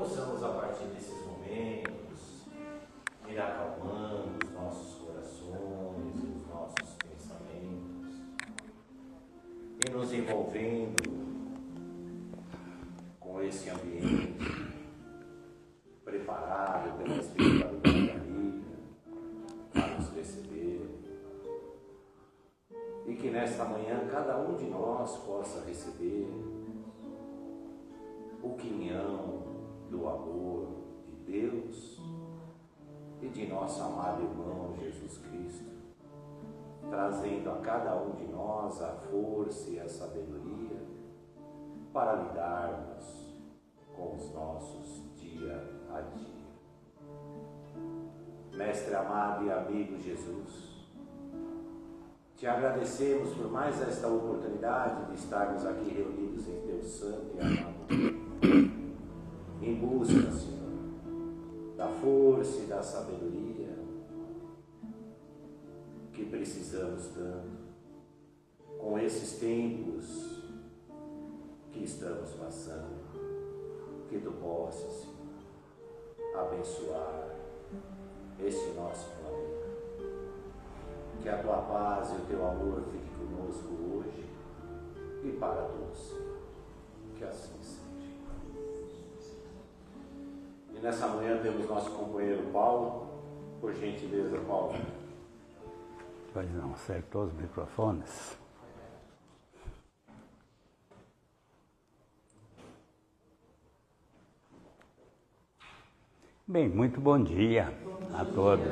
possamos, a partir desses momentos, ir acalmando os nossos corações, os nossos pensamentos, e nos envolvendo com esse ambiente preparado pela espiritualidade amiga para nos receber. E que nesta manhã cada um de nós possa receber o quinhão do amor de Deus e de nosso amado irmão Jesus Cristo, trazendo a cada um de nós a força e a sabedoria para lidarmos com os nossos dia a dia. Mestre amado e amigo Jesus, te agradecemos por mais esta oportunidade de estarmos aqui reunidos em Teu santo e amado, em busca, Senhor, da força e da sabedoria que precisamos tanto com esses tempos que estamos passando. Que Tu possas, Senhor, abençoar este nosso planeta. Que a Tua paz e o Teu amor fiquem conosco hoje e para todos. Que assim seja. E nessa manhã temos nosso companheiro Paulo. Por gentileza, Paulo. Pois não, acertou os microfones. Bem, muito bom dia a todos.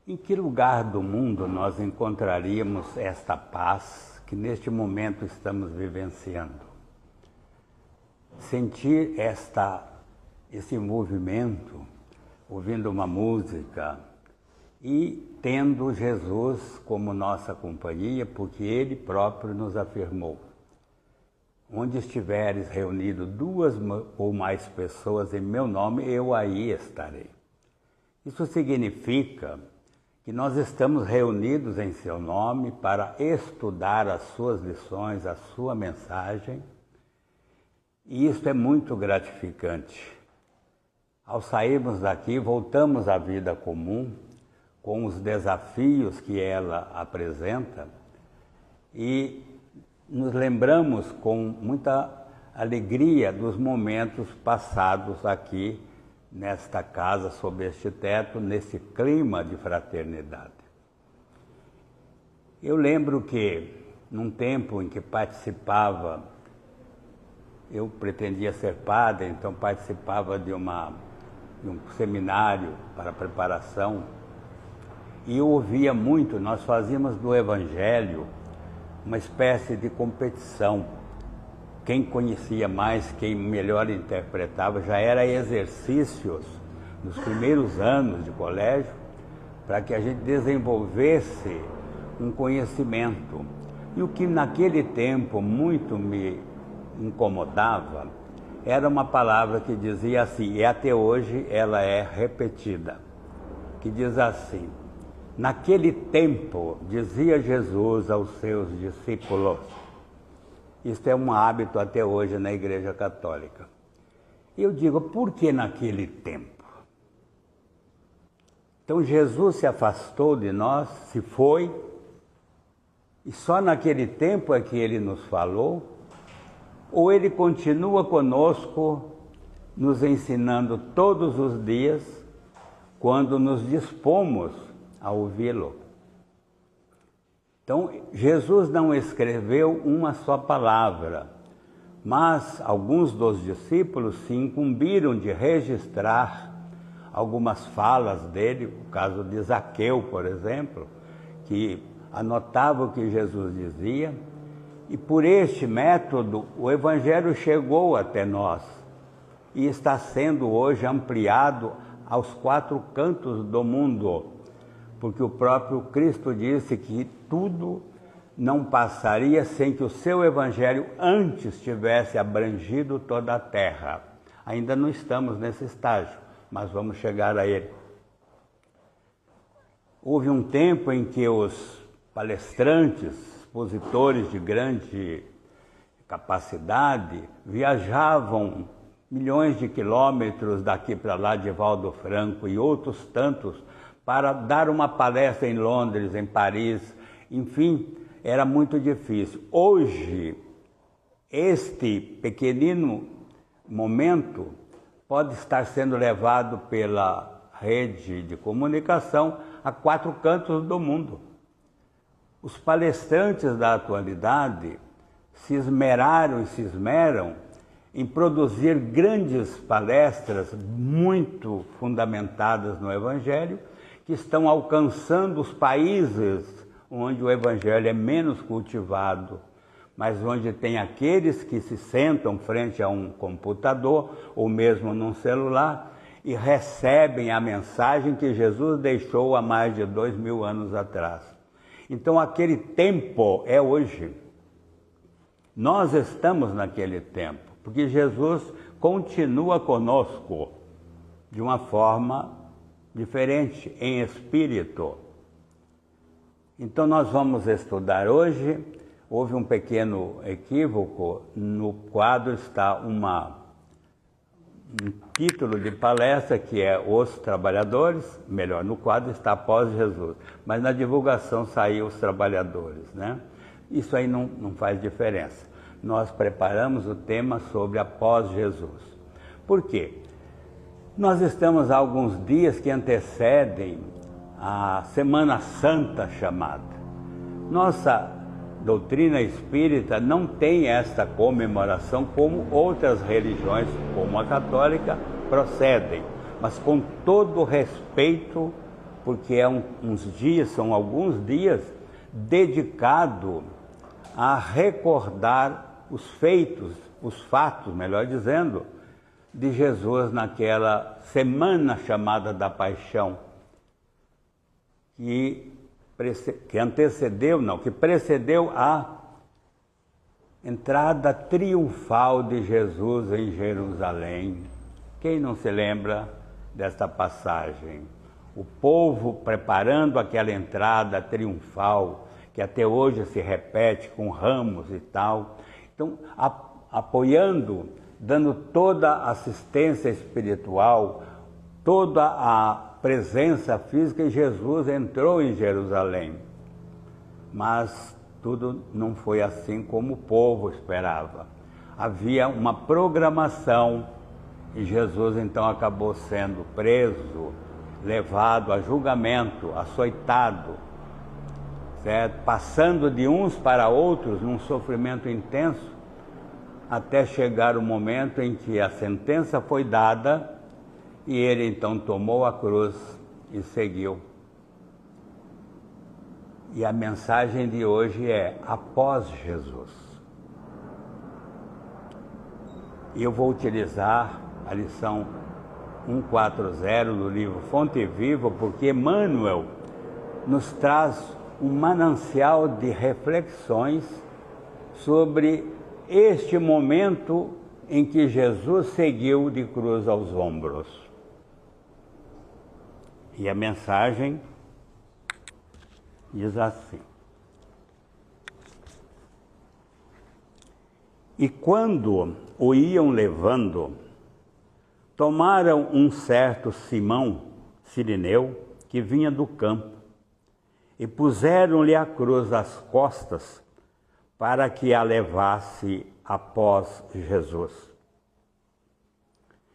Em que lugar do mundo nós encontraríamos esta paz que neste momento estamos vivenciando? Sentir esse movimento, ouvindo uma música e tendo Jesus como nossa companhia, porque Ele próprio nos afirmou: onde estiveres reunido 2 ou mais pessoas em meu nome, eu aí estarei. Isso significa que nós estamos reunidos em seu nome para estudar as suas lições, a sua mensagem, e isso é muito gratificante. Ao sairmos daqui, voltamos à vida comum, com os desafios que ela apresenta, e nos lembramos com muita alegria dos momentos passados aqui nesta casa, sob este teto, nesse clima de fraternidade. Eu lembro que, num tempo em que participava, eu pretendia ser padre, então participava de um seminário para preparação, e eu ouvia muito, nós fazíamos do Evangelho uma espécie de competição. Quem conhecia mais, quem melhor interpretava, já era exercícios nos primeiros anos de colégio para que a gente desenvolvesse um conhecimento. E o que naquele tempo muito me incomodava era uma palavra que dizia assim, e até hoje ela é repetida, que diz assim: naquele tempo, dizia Jesus aos seus discípulos. Isso é um hábito até hoje na Igreja Católica. Eu digo, por que naquele tempo? Então Jesus se afastou de nós, se foi, e só naquele tempo é que Ele nos falou? Ou Ele continua conosco, nos ensinando todos os dias, quando nos dispomos a ouvi-lo? Então, Jesus não escreveu uma só palavra, mas alguns dos discípulos se incumbiram de registrar algumas falas dele, o caso de Zaqueu, por exemplo, que anotava o que Jesus dizia, e por este método o Evangelho chegou até nós e está sendo hoje ampliado aos 4 cantos do mundo, porque o próprio Cristo disse que tudo não passaria sem que o seu Evangelho antes tivesse abrangido toda a terra. Ainda não estamos nesse estágio, mas vamos chegar a ele. Houve um tempo em que os palestrantes, expositores de grande capacidade, viajavam milhões de quilômetros daqui para lá de Valdo Franco e outros tantos para dar uma palestra em Londres, em Paris, enfim, era muito difícil. Hoje, este pequenino momento pode estar sendo levado pela rede de comunicação a 4 cantos do mundo. Os palestrantes da atualidade se esmeraram e se esmeram em produzir grandes palestras muito fundamentadas no Evangelho, que estão alcançando os países onde o Evangelho é menos cultivado, mas onde tem aqueles que se sentam frente a um computador ou mesmo num celular e recebem a mensagem que Jesus deixou há mais de 2000 anos atrás. Então aquele tempo é hoje. Nós estamos naquele tempo, porque Jesus continua conosco de uma forma diferente, em espírito. Então nós vamos estudar hoje. Houve um pequeno equívoco, no quadro está um título de palestra que é Os Trabalhadores, melhor, no quadro está Após Jesus, mas na divulgação saiu Os Trabalhadores, né? Isso aí não faz diferença. Nós preparamos o tema sobre Após Jesus. Por quê? Nós estamos há alguns dias que antecedem a Semana Santa chamada. Nossa doutrina espírita não tem esta comemoração como outras religiões, como a católica, procedem, mas com todo respeito, porque são alguns dias dedicados a recordar os feitos, os fatos, melhor dizendo, de Jesus naquela semana chamada da Paixão, que precedeu a entrada triunfal de Jesus em Jerusalém. Quem não se lembra desta passagem? O povo preparando aquela entrada triunfal, que até hoje se repete com ramos e tal. Então, apoiando, dando toda a assistência espiritual, toda a presença física, e Jesus entrou em Jerusalém. Mas tudo não foi assim como o povo esperava. Havia uma programação e Jesus então acabou sendo preso, levado a julgamento, açoitado, certo? Passando de uns para outros num sofrimento intenso, até chegar o momento em que a sentença foi dada e ele então tomou a cruz e seguiu. E a mensagem de hoje é Após Jesus. E eu vou utilizar a lição 140 do livro Fonte Viva, porque Emmanuel nos traz um manancial de reflexões sobre este momento em que Jesus seguiu de cruz aos ombros. E a mensagem diz assim: e quando o iam levando, tomaram um certo Simão Cirineu, que vinha do campo, e puseram-lhe a cruz às costas, para que a levasse após Jesus.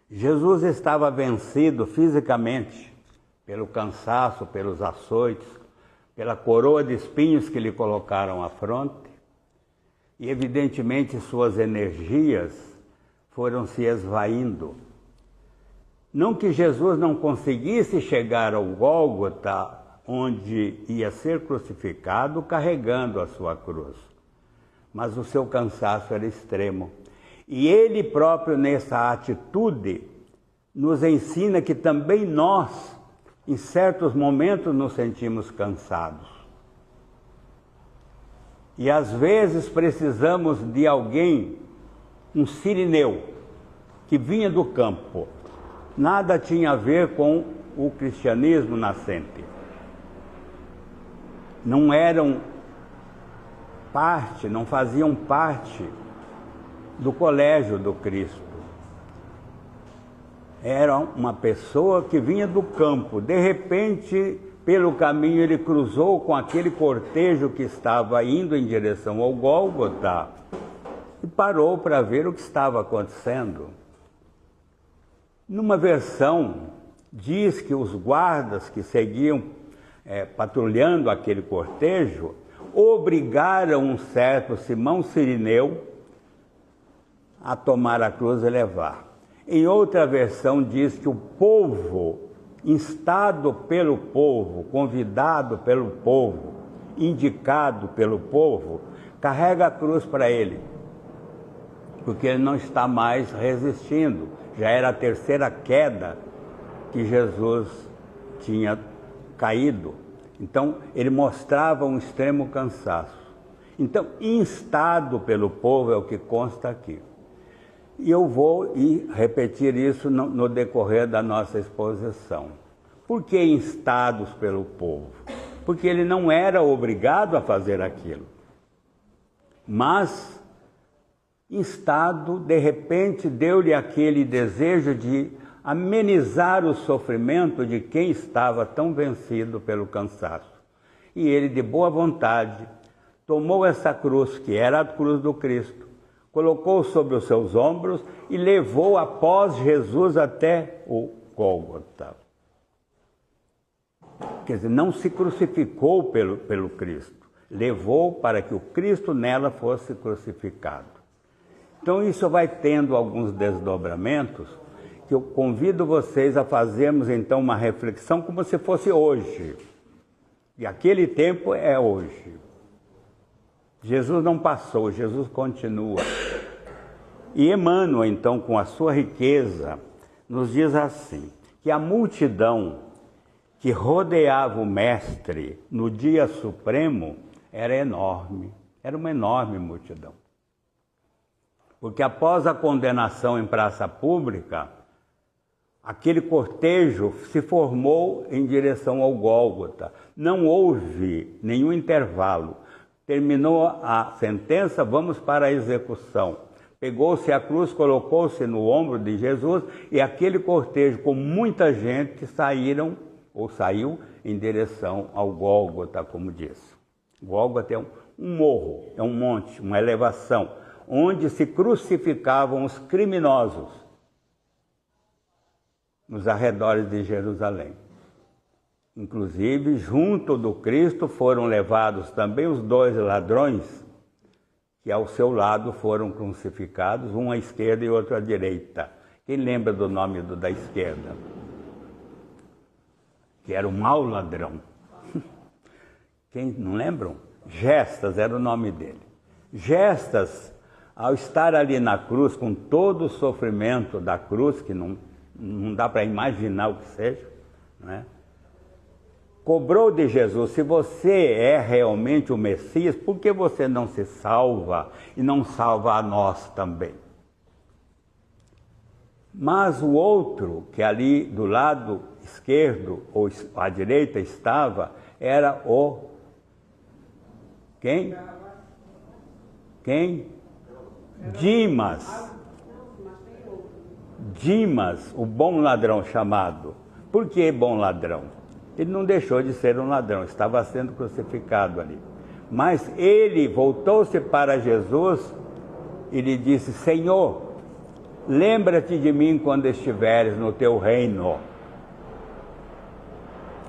Jesus estava vencido fisicamente, pelo cansaço, pelos açoites, pela coroa de espinhos que lhe colocaram à fronte, e evidentemente suas energias foram se esvaindo. Não que Jesus não conseguisse chegar ao Gólgota, onde ia ser crucificado carregando a sua cruz, mas o seu cansaço era extremo. E ele próprio, nessa atitude, nos ensina que também nós, em certos momentos, nos sentimos cansados. E às vezes precisamos de alguém, um Cirineu, que vinha do campo. Nada tinha a ver com o cristianismo nascente. Não eram parte, não faziam parte do colégio do Cristo. era uma pessoa que vinha do campo. De repente, pelo caminho, ele cruzou com aquele cortejo que estava indo em direção ao Gólgota e parou para ver o que estava acontecendo. Numa versão, diz que os guardas que seguiam patrulhando aquele cortejo obrigaram um certo Simão Cirineu a tomar a cruz e levar. Em outra versão diz que o povo, instado pelo povo, convidado pelo povo, indicado pelo povo, carrega a cruz para ele, porque ele não está mais resistindo. Já era a terceira queda que Jesus tinha caído. Então, ele mostrava um extremo cansaço. Então, instado pelo povo é o que consta aqui. E eu vou repetir isso no decorrer da nossa exposição. Por que instados pelo povo? Porque ele não era obrigado a fazer aquilo. Mas, instado, de repente, deu-lhe aquele desejo de amenizar o sofrimento de quem estava tão vencido pelo cansaço. E ele, de boa vontade, tomou essa cruz, que era a cruz do Cristo, colocou sobre os seus ombros e levou após Jesus até o Gólgota. Quer dizer, não se crucificou pelo Cristo, levou para que o Cristo nela fosse crucificado. Então isso vai tendo alguns desdobramentos que eu convido vocês a fazermos então uma reflexão como se fosse hoje. E aquele tempo é hoje. Jesus não passou, Jesus continua. E Emmanuel, então, com a sua riqueza, nos diz assim, que a multidão que rodeava o Mestre no dia supremo era enorme, era uma enorme multidão. Porque após a condenação em praça pública, aquele cortejo se formou em direção ao Gólgota. Não houve nenhum intervalo. Terminou a sentença, vamos para a execução. Pegou-se a cruz, colocou-se no ombro de Jesus e aquele cortejo com muita gente saiu em direção ao Gólgota, como disse. Gólgota é um morro, é um monte, uma elevação, onde se crucificavam os criminosos nos arredores de Jerusalém. Inclusive, junto do Cristo foram levados também os 2 ladrões que ao seu lado foram crucificados, um à esquerda e outro à direita. Quem lembra do nome da esquerda? Que era o mau ladrão. Quem não lembram? Gestas era o nome dele. Gestas, ao estar ali na cruz, com todo o sofrimento da cruz, que não dá para imaginar o que seja, né? Cobrou de Jesus, se você é realmente o Messias, por que você não se salva e não salva a nós também? Mas o outro, que ali do lado esquerdo ou à direita estava, era o... Quem? Quem? Dimas. Dimas, o bom ladrão chamado. Por que bom ladrão? Ele não deixou de ser um ladrão, estava sendo crucificado ali. Mas ele voltou-se para Jesus e lhe disse, Senhor, lembra-te de mim quando estiveres no teu reino.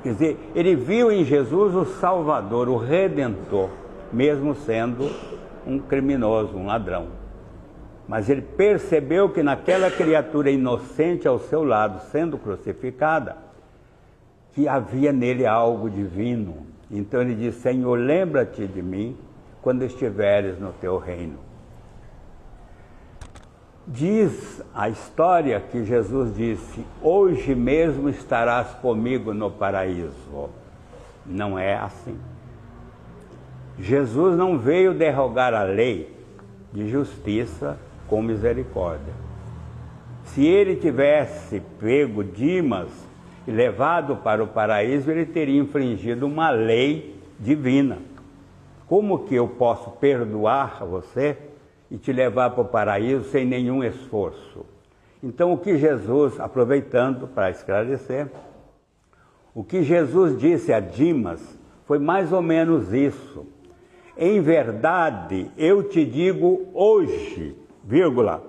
Quer dizer, ele viu em Jesus o Salvador, o Redentor, mesmo sendo um criminoso, um ladrão. Mas ele percebeu que naquela criatura inocente ao seu lado, sendo crucificada, que havia nele algo divino. Então ele disse, Senhor, lembra-te de mim quando estiveres no teu reino. Diz a história que Jesus disse, hoje mesmo estarás comigo no paraíso. Não é assim. Jesus não veio derrogar a lei de justiça com misericórdia. Se ele tivesse pego Dimas e levado para o paraíso, ele teria infringido uma lei divina. Como que eu posso perdoar você e te levar para o paraíso sem nenhum esforço? Então, o que Jesus, aproveitando para esclarecer, o que Jesus disse a Dimas foi mais ou menos isso. Em verdade, eu te digo hoje, vírgula,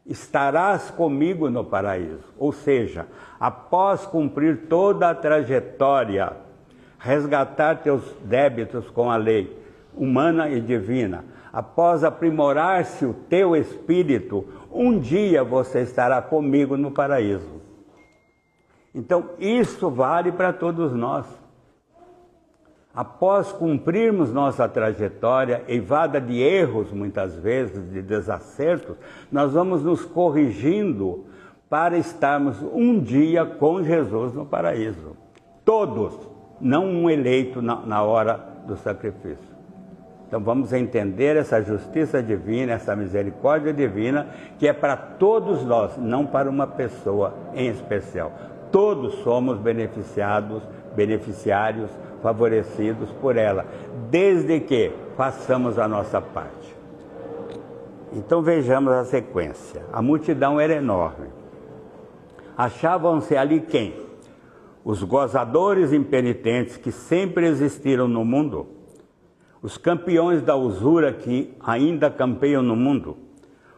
estarás comigo no paraíso. Ou seja, após cumprir toda a trajetória, resgatar teus débitos com a lei humana e divina, após aprimorar-se o teu espírito, um dia você estará comigo no paraíso. Então, isso vale para todos nós. Após cumprirmos nossa trajetória, eivada de erros muitas vezes, de desacertos, nós vamos nos corrigindo para estarmos um dia com Jesus no paraíso. Todos, não um eleito na hora do sacrifício. Então vamos entender essa justiça divina, essa misericórdia divina, que é para todos nós, não para uma pessoa em especial. Todos somos beneficiários, favorecidos por ela, desde que façamos a nossa parte. Então vejamos a sequência. A multidão era enorme. Achavam-se ali quem? Os gozadores impenitentes que sempre existiram no mundo, os campeões da usura que ainda campeiam no mundo,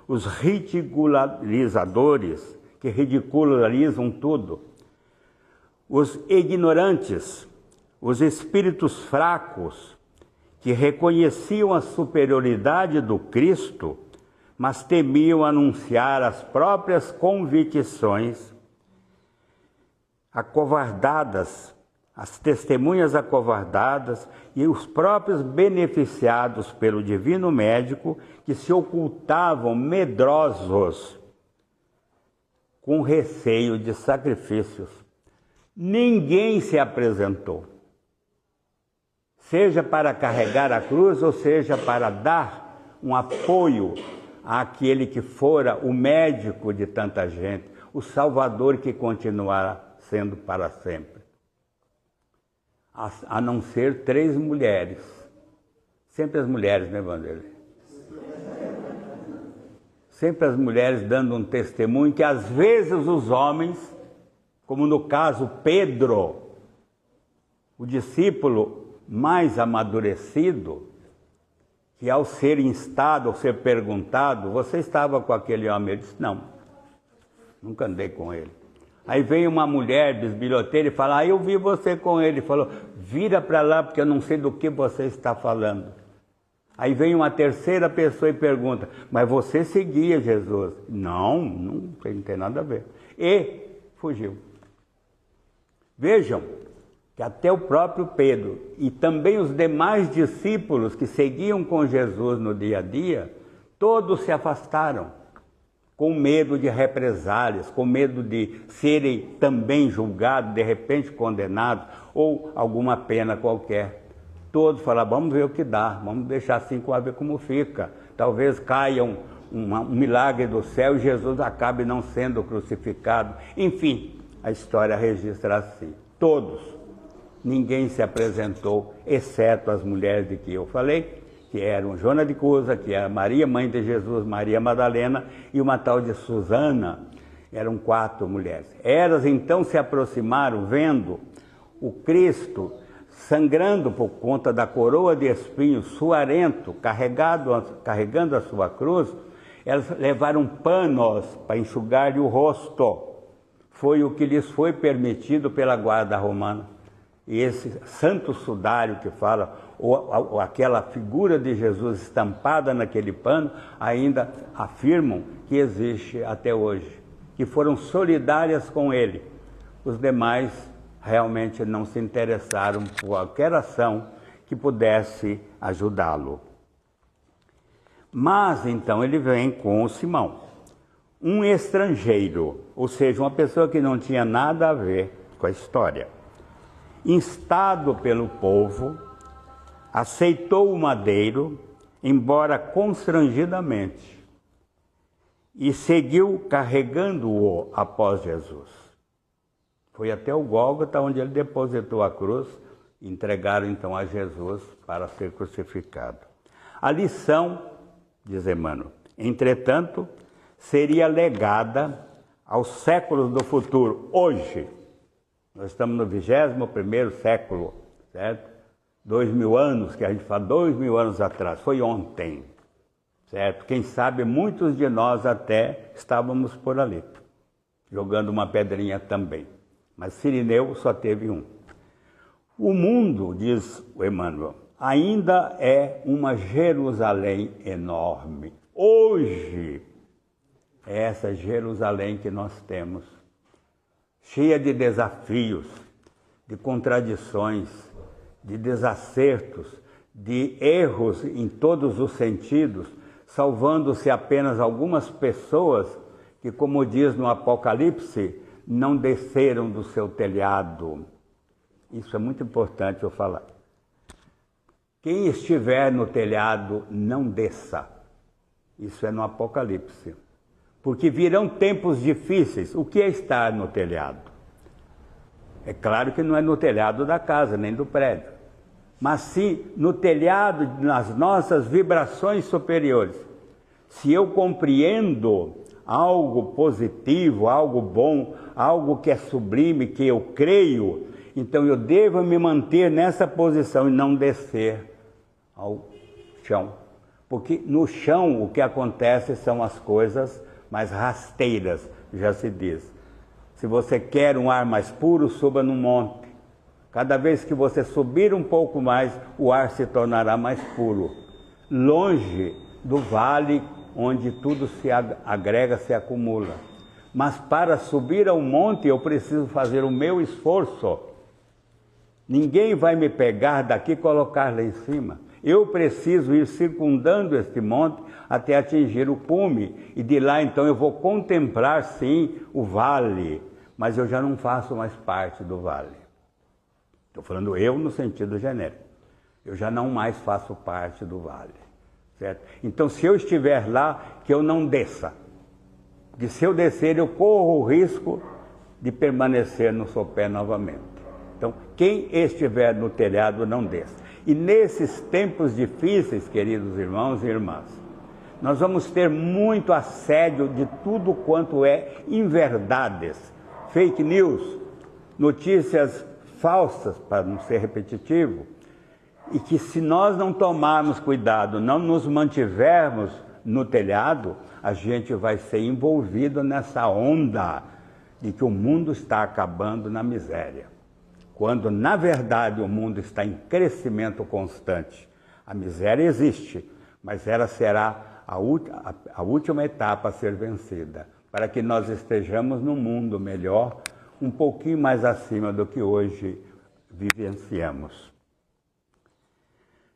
os ridicularizadores que ridicularizam tudo, os ignorantes, os espíritos fracos que reconheciam a superioridade do Cristo, mas temiam anunciar as próprias convicções, acovardadas, as testemunhas acovardadas e os próprios beneficiados pelo divino médico que se ocultavam medrosos com receio de sacrifícios. Ninguém se apresentou, seja para carregar a cruz ou seja para dar um apoio àquele que fora o médico de tanta gente, o Salvador que continuará sendo para sempre. A não ser 3 mulheres. Sempre as mulheres, né, Vanderlei? Sempre as mulheres dando um testemunho que às vezes os homens, como no caso Pedro, o discípulo mais amadurecido, que ao ser instado, ao ser perguntado, você estava com aquele homem? Ele disse, não, nunca andei com ele. Aí vem uma mulher bisbilhoteira e fala, eu vi você com ele. Ele falou, vira para lá porque eu não sei do que você está falando. Aí vem uma terceira pessoa e pergunta, mas você seguia Jesus? Não tem nada a ver. E fugiu. Vejam que até o próprio Pedro e também os demais discípulos que seguiam com Jesus no dia a dia, todos se afastaram, com medo de represálias, com medo de serem também julgados, de repente condenados, ou alguma pena qualquer. Todos falaram, vamos ver o que dá, vamos deixar assim para ver como fica. Talvez caia um milagre do céu e Jesus acabe não sendo crucificado. Enfim, a história registra assim. Todos, ninguém se apresentou, exceto as mulheres de que eu falei, que eram Joana de Cusa, que era Maria, mãe de Jesus, Maria Madalena e uma tal de Susana. Eram 4 mulheres. Elas então se aproximaram, vendo o Cristo sangrando por conta da coroa de espinhos, suarento, carregando a sua cruz. Elas levaram panos para enxugar-lhe o rosto. Foi o que lhes foi permitido pela guarda romana. E esse santo sudário que fala, ou aquela figura de Jesus estampada naquele pano, ainda afirmam que existe até hoje, que foram solidárias com ele. Os demais realmente não se interessaram por qualquer ação que pudesse ajudá-lo. Mas então ele vem com o Simão, um estrangeiro, ou seja, uma pessoa que não tinha nada a ver com a história. Instado pelo povo, aceitou o madeiro, embora constrangidamente, e seguiu carregando-o após Jesus. Foi até o Gólgota, onde ele depositou a cruz, e entregaram então a Jesus para ser crucificado. A lição, diz Emmanuel, entretanto, seria legada aos séculos do futuro, hoje. Nós estamos no 21º século, certo? 2000 anos, que a gente fala 2000 anos atrás, foi ontem, certo? Quem sabe muitos de nós até estávamos por ali, jogando uma pedrinha também. Mas Cirineu só teve um. O mundo, diz o Emmanuel, ainda é uma Jerusalém enorme. Hoje é essa Jerusalém que nós temos, cheia de desafios, de contradições, de desacertos, de erros em todos os sentidos, salvando-se apenas algumas pessoas que, como diz no Apocalipse, não desceram do seu telhado. Isso é muito importante eu falar. Quem estiver no telhado, não desça. Isso é no Apocalipse. Porque virão tempos difíceis. O que é estar no telhado? É claro que não é no telhado da casa, nem do prédio. Mas sim no telhado, nas nossas vibrações superiores. Se eu compreendo algo positivo, algo bom, algo que é sublime, que eu creio, então eu devo me manter nessa posição e não descer ao chão. Porque no chão o que acontece são as coisas mais rasteiras, já se diz. Se você quer um ar mais puro, suba no monte. Cada vez que você subir um pouco mais, o ar se tornará mais puro. Longe do vale onde tudo se agrega, se acumula. Mas para subir ao monte eu preciso fazer o meu esforço. Ninguém vai me pegar daqui e colocar lá em cima. Eu preciso ir circundando este monte até atingir o cume. E de lá então eu vou contemplar sim o vale. Mas eu já não faço mais parte do vale. Estou falando eu no sentido genérico. Eu já não mais faço parte do vale. Certo? Então se eu estiver lá, que eu não desça. Porque se eu descer eu corro o risco de permanecer no sopé novamente. Então quem estiver no telhado não desça. E nesses tempos difíceis, queridos irmãos e irmãs, nós vamos ter muito assédio de tudo quanto é inverdades, fake news, notícias falsas, para não ser repetitivo, e que se nós não tomarmos cuidado, não nos mantivermos no telhado, a gente vai ser envolvido nessa onda de que o mundo está acabando na miséria. Quando, na verdade, o mundo está em crescimento constante. A miséria existe, mas ela será a última etapa a ser vencida, para que nós estejamos num mundo melhor, um pouquinho mais acima do que hoje vivenciamos.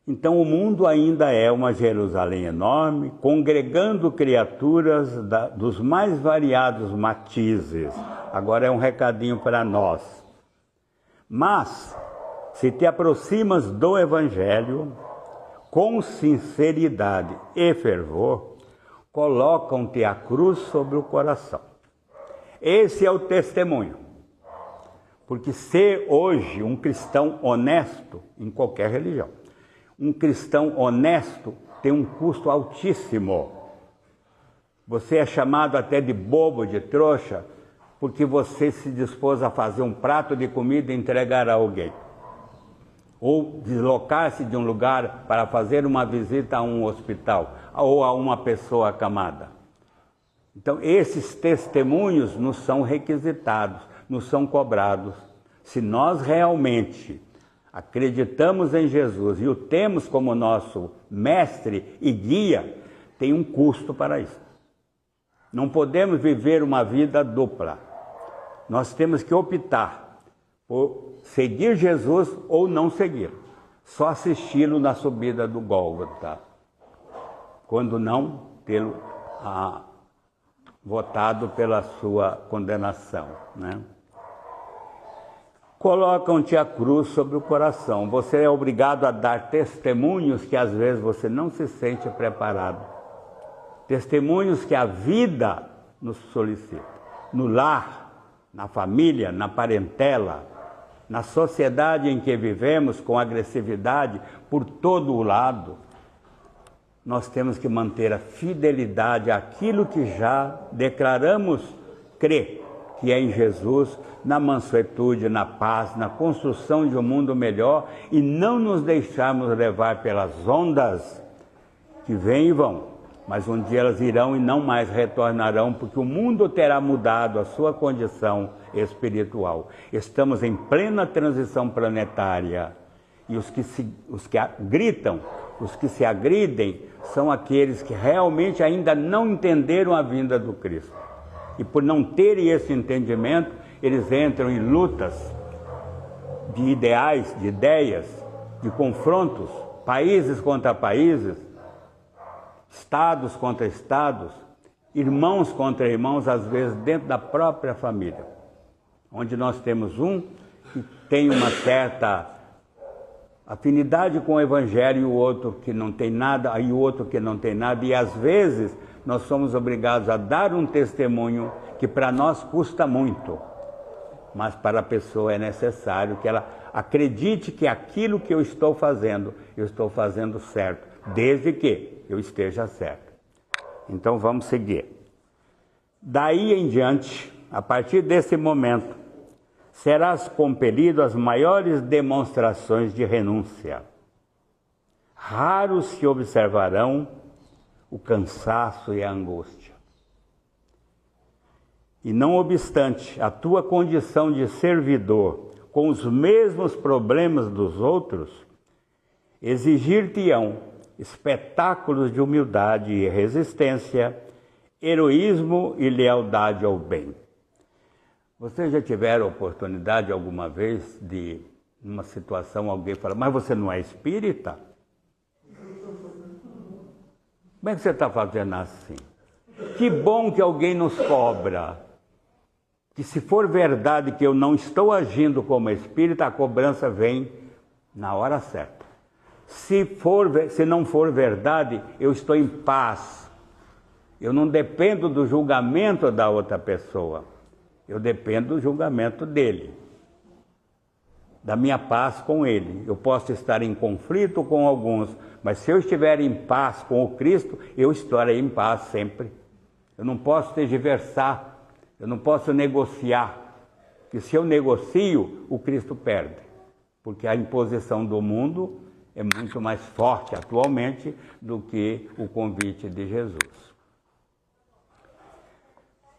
Então, o mundo ainda é uma Jerusalém enorme, congregando criaturas dos mais variados matizes. Agora é um recadinho para nós. Mas, se te aproximas do Evangelho, com sinceridade e fervor, colocam-te a cruz sobre o coração. Esse é o testemunho. Porque ser hoje um cristão honesto, em qualquer religião, um cristão honesto tem um custo altíssimo. Você é chamado até de bobo, de trouxa, porque você se dispôs a fazer um prato de comida e entregar a alguém. Ou deslocar-se de um lugar para fazer uma visita a um hospital, ou a uma pessoa acamada. Então, esses testemunhos nos são requisitados, nos são cobrados. Se nós realmente acreditamos em Jesus e o temos como nosso mestre e guia, tem um custo para isso. Não podemos viver uma vida dupla. Nós temos que optar por seguir Jesus ou não seguir. Só assisti-lo na subida do Gólgota. Quando não, tê-lo votado pela sua condenação, né? Colocam-te a cruz sobre o coração. Você é obrigado a dar testemunhos que às vezes você não se sente preparado. Testemunhos que a vida nos solicita. No lar, na família, na parentela, na sociedade em que vivemos com agressividade por todo o lado, nós temos que manter a fidelidade àquilo que já declaramos crer que é em Jesus, na mansuetude, na paz, na construção de um mundo melhor e não nos deixarmos levar pelas ondas que vêm e vão. Mas um dia elas irão e não mais retornarão, porque o mundo terá mudado a sua condição espiritual. Estamos em plena transição planetária e os que gritam, os que se agridem, são aqueles que realmente ainda não entenderam a vinda do Cristo. E por não terem esse entendimento, eles entram em lutas de ideais, de ideias, de confrontos, países contra países, estados contra estados, irmãos contra irmãos, às vezes dentro da própria família, onde nós temos um que tem uma certa afinidade com o Evangelho e o outro que não tem nada, e o outro que não tem nada, e às vezes nós somos obrigados a dar um testemunho que para nós custa muito, mas para a pessoa é necessário que ela acredite que aquilo que eu estou fazendo certo, desde que eu esteja certo. Então vamos seguir. Daí em diante, a partir desse momento, serás compelido às maiores demonstrações de renúncia. Raros se observarão o cansaço e a angústia. E não obstante a tua condição de servidor, com os mesmos problemas dos outros, exigir-te-ão espetáculos de humildade e resistência, heroísmo e lealdade ao bem. Vocês já tiveram oportunidade alguma vez de, numa situação, alguém falar, mas você não é espírita? Como é que você está fazendo assim? Que bom que alguém nos cobra. Que se for verdade que eu não estou agindo como espírita, a cobrança vem na hora certa. Se não for verdade, eu estou em paz. Eu não dependo do julgamento da outra pessoa. Eu dependo do julgamento dele, da minha paz com ele. Eu posso estar em conflito com alguns, mas se eu estiver em paz com o Cristo, eu estarei em paz sempre. Eu não posso tergiversar, eu não posso negociar, porque se eu negocio, o Cristo perde, porque a imposição do mundo é muito mais forte atualmente do que o convite de Jesus.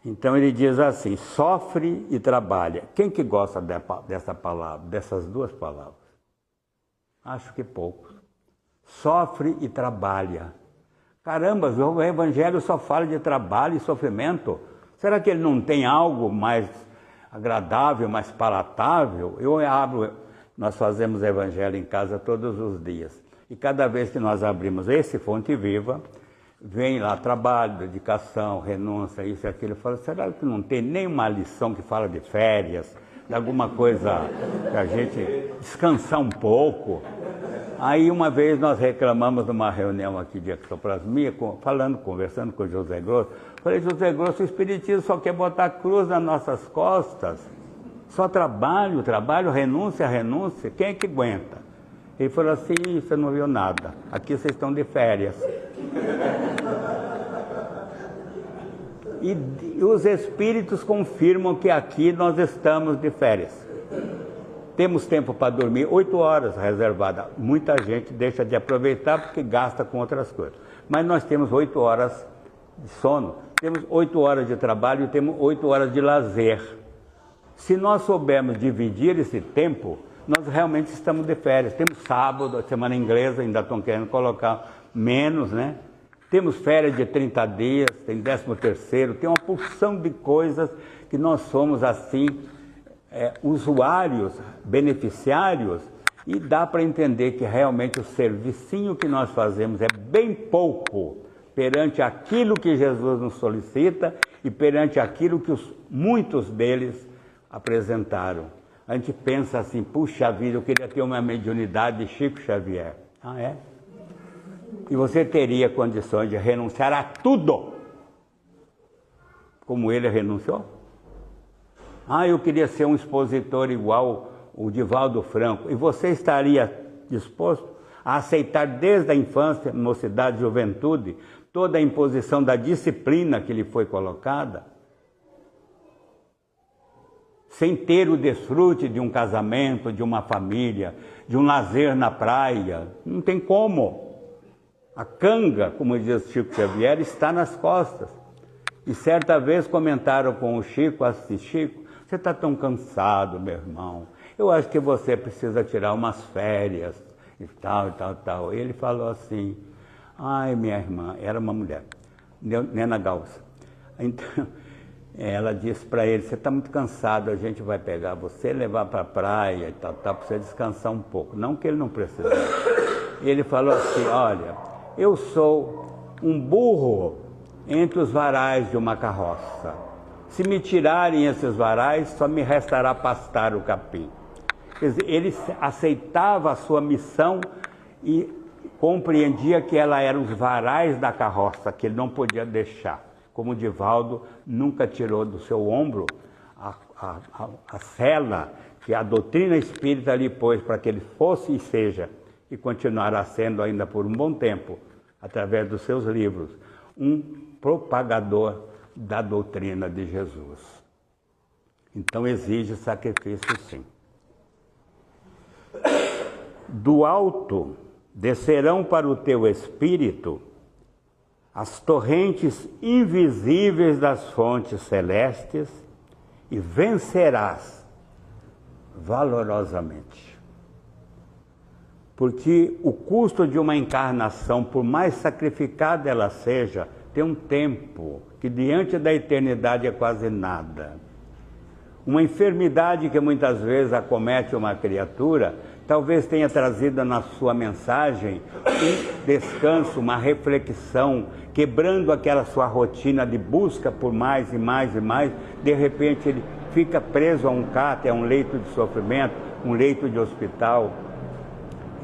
Então ele diz assim, sofre e trabalha. Quem que gosta dessa palavra, dessas duas palavras? Acho que poucos. Sofre e trabalha. Caramba, o Evangelho só fala de trabalho e sofrimento. Será que ele não tem algo mais agradável, mais palatável? Nós fazemos Evangelho em casa todos os dias. E cada vez que nós abrimos esse Fonte Viva, vem lá trabalho, dedicação, renúncia, isso e aquilo. Eu falo, será que não tem nenhuma lição que fala de férias, de alguma coisa para a gente descansar um pouco? Aí uma vez nós reclamamos numa reunião aqui de ectoplasmia, conversando com o José Grosso. Falei, José Grosso, o Espiritismo só quer botar a cruz nas nossas costas. Só trabalho, renúncia, quem é que aguenta? Ele falou assim, você não viu nada, aqui vocês estão de férias. E os espíritos confirmam que aqui nós estamos de férias. Temos tempo para dormir, 8 horas reservada. Muita gente deixa de aproveitar porque gasta com outras coisas. Mas nós temos 8 horas de sono, temos 8 horas de trabalho e temos 8 horas de lazer. Se nós soubermos dividir esse tempo, nós realmente estamos de férias. Temos sábado, a semana inglesa, ainda estão querendo colocar menos, né? Temos férias de 30 dias, tem 13º, tem uma porção de coisas que nós somos assim, usuários, beneficiários, e dá para entender que realmente o servicinho que nós fazemos é bem pouco perante aquilo que Jesus nos solicita e perante aquilo que muitos deles apresentaram. A gente pensa assim, puxa vida, eu queria ter uma mediunidade de Chico Xavier. Ah, é? E você teria condições de renunciar a tudo, como ele renunciou? Ah, eu queria ser um expositor igual o Divaldo Franco. E você estaria disposto a aceitar desde a infância, mocidade, juventude, toda a imposição da disciplina que lhe foi colocada? sem ter o desfrute de um casamento, de uma família, de um lazer na praia. Não tem como. A canga, como diz Chico Xavier, está nas costas. E certa vez comentaram com o Chico, assim, Chico, você está tão cansado, meu irmão. Eu acho que você precisa tirar umas férias e tal, e tal, e tal. E ele falou assim, ai, minha irmã, era uma mulher, Nena Galça. Então, ela disse para ele, você está muito cansado, a gente vai pegar você, levar para a praia e tal, para você descansar um pouco. Não que ele não precisasse. Ele falou assim, olha, eu sou um burro entre os varais de uma carroça. Se me tirarem esses varais, só me restará pastar o capim. Quer dizer, ele aceitava a sua missão e compreendia que ela era os varais da carroça, que ele não podia deixar. Como o Divaldo nunca tirou do seu ombro a sela que a doutrina espírita lhe pôs para que ele fosse e seja, e continuará sendo ainda por um bom tempo, através dos seus livros, um propagador da doutrina de Jesus. Então exige sacrifício, sim. Do alto descerão para o teu espírito as torrentes invisíveis das fontes celestes e vencerás valorosamente. Porque o custo de uma encarnação, por mais sacrificada ela seja, tem um tempo que diante da eternidade é quase nada. Uma enfermidade que muitas vezes acomete uma criatura, talvez tenha trazido na sua mensagem um descanso, uma reflexão, quebrando aquela sua rotina de busca por mais e mais e mais. De repente ele fica preso a um cárter, a um leito de sofrimento, um leito de hospital.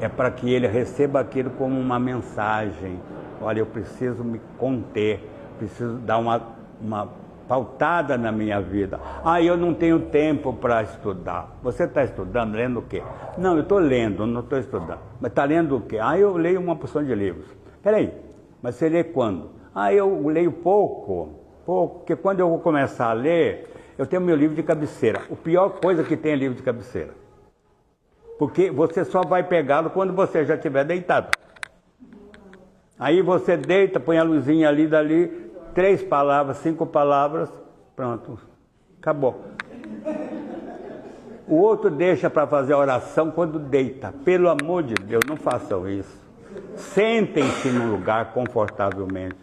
É para que ele receba aquilo como uma mensagem. Olha, eu preciso me conter, preciso dar uma pautada na minha vida. Ah, eu não tenho tempo para estudar. Você está estudando, lendo o quê? Não, eu estou lendo, não estou estudando. Mas está lendo o quê? Ah, eu leio uma porção de livros. Peraí, mas você lê quando? Ah, eu leio pouco, porque quando eu vou começar a ler, eu tenho meu livro de cabeceira. A pior coisa que tem é livro de cabeceira. Porque você só vai pegá-lo quando você já estiver deitado. Aí você deita, põe a luzinha ali, dali, 3 palavras, 5 palavras, pronto, acabou. O outro deixa para fazer a oração quando deita. Pelo amor de Deus, não façam isso. Sentem-se no lugar confortavelmente.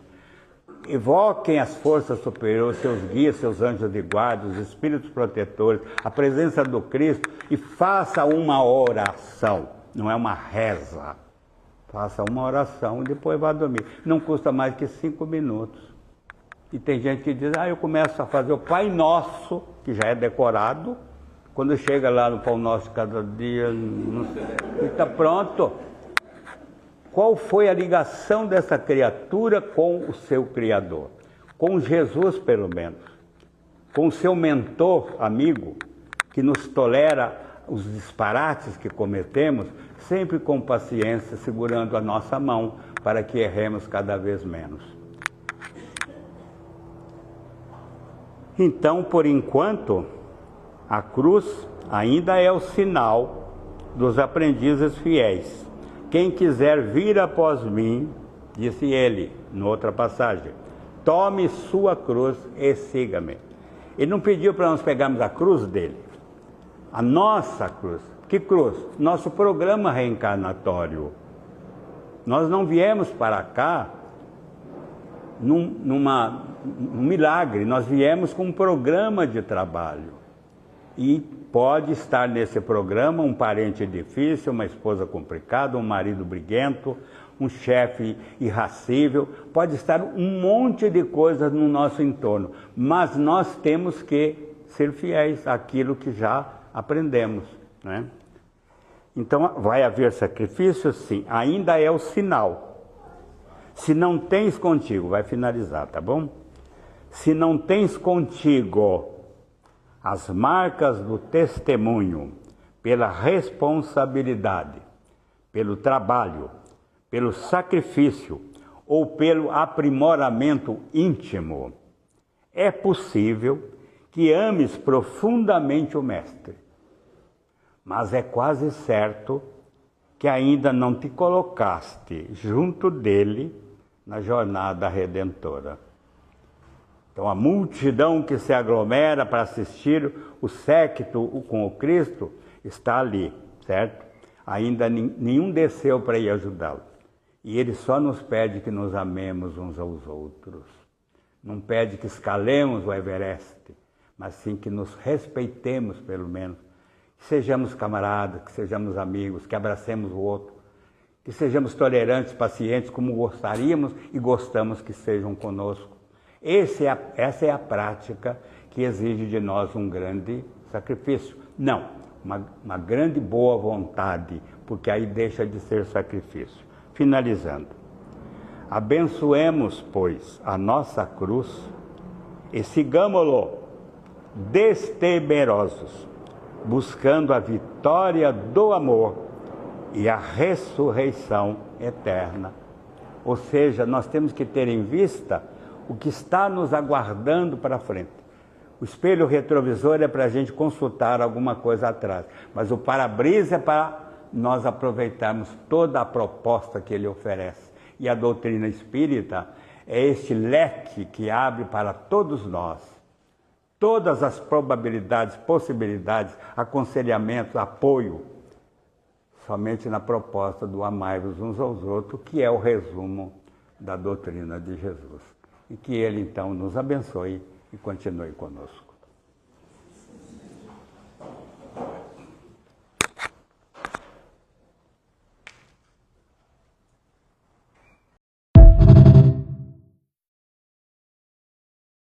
Evoquem as forças superiores, seus guias, seus anjos de guarda, os espíritos protetores, a presença do Cristo e faça uma oração. Não é uma reza. Faça uma oração e depois vá dormir. Não custa mais que 5 minutos. E tem gente que diz, eu começo a fazer o Pai Nosso, que já é decorado, quando chega lá no Pão Nosso cada dia, e está pronto. Qual foi a ligação dessa criatura com o seu Criador? Com Jesus, pelo menos. Com o seu mentor, amigo, que nos tolera os disparates que cometemos, sempre com paciência, segurando a nossa mão, para que erremos cada vez menos. Então, por enquanto, a cruz ainda é o sinal dos aprendizes fiéis. Quem quiser vir após mim, disse ele, em outra passagem, tome sua cruz e siga-me. Ele não pediu para nós pegarmos a cruz dele, a nossa cruz. Que cruz? Nosso programa reencarnatório. Nós não viemos para cá num milagre, nós viemos com um programa de trabalho. E pode estar nesse programa um parente difícil, uma esposa complicada, um marido briguento, um chefe irracível, pode estar um monte de coisas no nosso entorno, mas nós temos que ser fiéis àquilo que já aprendemos, né? Então vai haver sacrifício, sim, ainda é o sinal. Se não tens contigo, vai finalizar, tá bom? Se não tens contigo as marcas do testemunho, pela responsabilidade, pelo trabalho, pelo sacrifício ou pelo aprimoramento íntimo, é possível que ames profundamente o Mestre, mas é quase certo que ainda não te colocaste junto dele na jornada redentora. Então a multidão que se aglomera para assistir o séquito com o Cristo está ali, certo? Ainda nenhum desceu para ir ajudá-lo. E ele só nos pede que nos amemos uns aos outros. Não pede que escalemos o Everest, mas sim que nos respeitemos pelo menos. Que sejamos camaradas, que sejamos amigos, que abracemos o outro. Que sejamos tolerantes, pacientes, como gostaríamos e gostamos que sejam conosco. Essa é a prática que exige de nós um grande sacrifício. Não, uma grande boa vontade, porque aí deixa de ser sacrifício. Finalizando. Abençoemos, pois, a nossa cruz e sigamo-lo destemerosos, buscando a vitória do amor e a ressurreição eterna. Ou seja, nós temos que ter em vista o que está nos aguardando para frente. O espelho retrovisor é para a gente consultar alguma coisa atrás, mas o para-brisa é para nós aproveitarmos toda a proposta que ele oferece. E a doutrina espírita é este leque que abre para todos nós todas as probabilidades, possibilidades, aconselhamentos, apoio, somente na proposta do amai-vos uns aos outros, que é o resumo da doutrina de Jesus. E que ele, então, nos abençoe e continue conosco.